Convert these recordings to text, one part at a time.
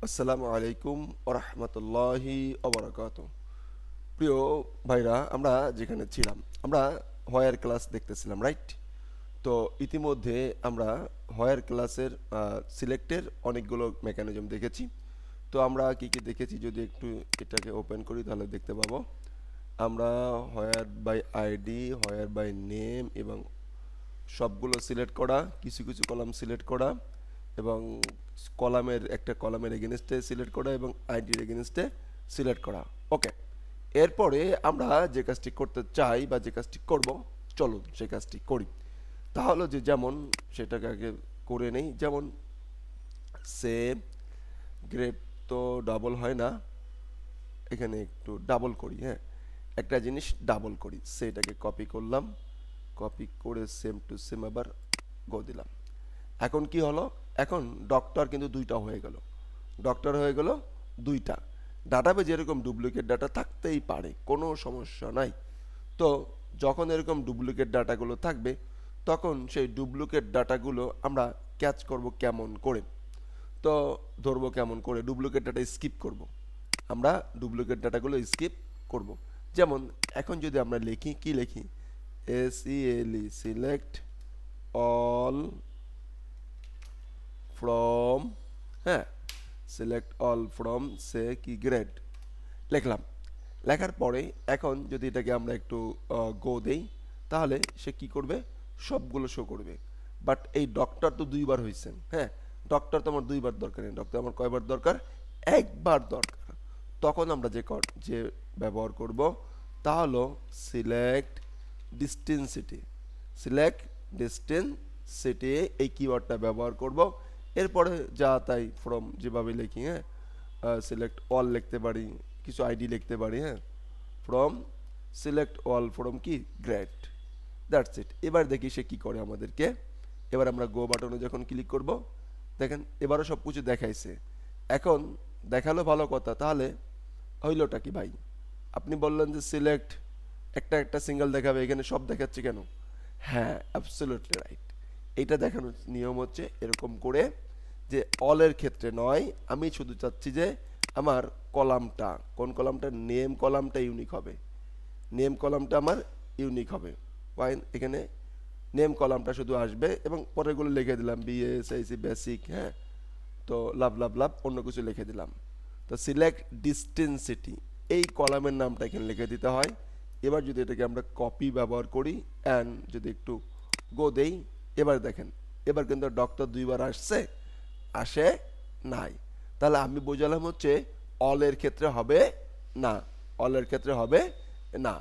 আসসালামু আলাইকুম ওরহমতুল্লাহি ওবরাকাতু। প্রিয় ভাইরা, আমরা যেখানে ছিলাম আমরা হোয়ার ক্লাস দেখতেছিলাম, রাইট? তো ইতিমধ্যে আমরা হোয়ার ক্লাসের সিলেক্টের অনেকগুলো মেকানিজম দেখেছি। তো আমরা কি কি দেখেছি, যদি একটু এটাকে ওপেন করি তাহলে দেখতে পাবো। আমরা where by ID, where by name এবং সবগুলো সিলেক্ট করা, কিছু কিছু কলাম সিলেক্ট করা এবং একটা কলামের এগেনস্টে সিলেক্ট করা এবং আইডির এগেনস্টে সিলেক্ট করা। ওকে, এরপরে আমরা যে কাজটি করতে চাই বা যে কাজটি করব, চলুন সে কাজটি করি। তাহলে যে যেমন সেটাকে আগে করে নেই, যেমন সেম গ্রেপ তো ডাবল হয় না, এখানে একটু ডাবল করি। হ্যাঁ, একটা জিনিস ডাবল করি, সেটাকে কপি করলাম, কপি করে সেম টু সেম আবার গো দিলাম। এখন কি হলো, এখন ডক্টর কিন্তু দুইটা হয়ে গেল, ডক্টর হয়ে গেল দুইটা। ডাটাবেজে এরকম ডুপ্লিকেট ডাটা থাকতেই পারে, কোনো সমস্যা নাই। তো যখন এরকম ডুপ্লিকেট ডাটাগুলো থাকবে তখন সেই ডুপ্লিকেট ডাটাগুলো আমরা ক্যাচ করব কেমন করে, তো ধরবো কেমন করে, ডুপ্লিকেট ডাটা স্কিপ করব। আমরা ডুপ্লিকেট ডাটাগুলো স্কিপ করব। যেমন এখন যদি আমরা লিখি, কি লিখি, SELE সিলেক্ট অল ফ্রম, হ্যাঁ, সিলেক্ট অল ফ্রম সে কি গ্রেড লিখলাম। লেখার পরে এখন যদি এটাকে আমরা একটু গো দেই তাহলে সে কি করবে, সবগুলো শো করবে। বাট এই ডক্টর তো দুইবার হয়েছে। হ্যাঁ, ডক্টর তো আমার দুইবার দরকার নেই, ডক্টর আমার কয়বার দরকার, একবার দরকার। তখন আমরা যে ব্যবহার করব তা হলো সিলেক্ট ডিস্টেন্সিটি। সিলেক্ট ডিস্টেন্সিটি এই কিওয়ার্ডটা ব্যবহার করব। এরপরে যা তাই ফ্রম যেভাবে লিখি, হ্যাঁ, সিলেক্ট অল লিখতে পারি, কিছু আইডি লিখতে পারি। হ্যাঁ, ফ্রম সিলেক্ট অল ফ্রম কি গ্রেড, দ্যাটস ইট। এবার দেখি সে কি করে আমাদেরকে। এবার আমরা গো বাটনে যখন ক্লিক করব, দেখেন এবারও সব কিছু দেখাইছে। এখন দেখালো ভালো কথা, তাহলে হইলটা কি ভাই? আপনি বললেন যে সিলেক্ট একটা একটা সিঙ্গেল দেখাবে, এখানে সব দেখাচ্ছে কেন? হ্যাঁ, অ্যাবসলিউটলি রাইট। এইটা দেখানোর নিয়ম হচ্ছে এরকম করে যে অলের ক্ষেত্রে নয়, আমি শুধু চাচ্ছি যে আমার কলামটা, কোন কলামটা, নেম কলামটা ইউনিক হবে, নেম কলামটা আমার ইউনিক হবে। ফাইন, এখানে নেম কলামটা শুধু আসবে এবং পরেরগুলো লিখে দিলাম BSIC বেসিক, হ্যাঁ, তো লাভ লাভ লাভ অন্য কিছু লিখে দিলাম। তো সিলেক্ট ডিস্টেন্সিটি এই কলামের নামটা এখানে লিখে দিতে হয়। এবার যদি এটাকে আমরা কপি ব্যবহার করি অ্যান্ড যদি একটু গো দেই, এবার দেখেন এবার কিন্তু ডক্টর দুইবার আসছে, আসে নাই। তাহলে আমি বোঝালাম হচ্ছে অলের ক্ষেত্রে হবে না, অলের ক্ষেত্রে হবে না।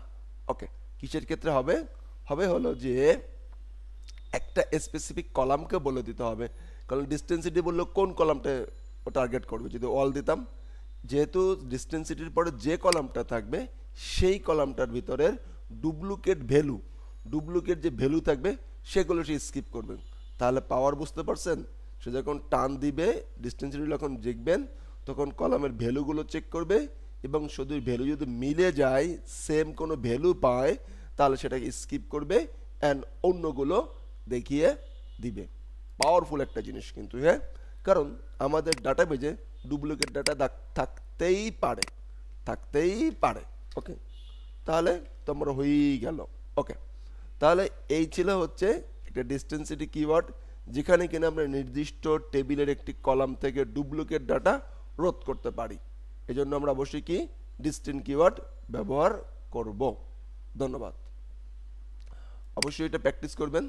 ওকে, কিসের ক্ষেত্রে হবে, হবে হলো যে একটা স্পেসিফিক কলামকে বলে দিতে হবে। কারণ ডিস্টেন্সিটি বললো কোন কলামটা ও টার্গেট করবে। যদি অল দিতাম, যেহেতু ডিস্টেন্সিটির পরে যে কলামটা থাকবে সেই কলামটার ভিতরের ডুপ্লিকেট যে ভ্যালু থাকবে সেগুলো সে স্কিপ করবে। তাহলে পাওয়ার বুঝতে পারছেন? সে যখন টান দিবে, ডিস্টেন্সিটি যখন দেখবেন তখন কলামের ভ্যালুগুলো চেক করবে এবং শুধু ভ্যালু যদি মিলে যায়, সেম কোনো ভ্যালু পায়, তাহলে সেটাকে স্কিপ করবে অ্যান্ড অন্যগুলো দেখিয়ে দিবে। পাওয়ারফুল একটা জিনিস কিন্তু, হ্যাঁ, কারণ আমাদের ডাটাবেজে ডুপ্লিকেট ডাটা থাকতেই পারে, থাকতেই পারে। ওকে, তাহলে তোমরা হয়েই গেল। ওকে, তাহলে এই ছিল হচ্ছে একটা ডিস্টেন্সিটি কিওয়ার্ড, যেখানে কিনা আমরা নির্দিষ্ট টেবিলের একটি কলাম থেকে ডুপ্লিকেট ডাটা রোধ করতে পারি। এই জন্য আমরা অবশ্যই কি ডিস্টেন্ট কিওয়ার্ড ব্যবহার করব। ধন্যবাদ। অবশ্যই এটা প্র্যাকটিস করবেন।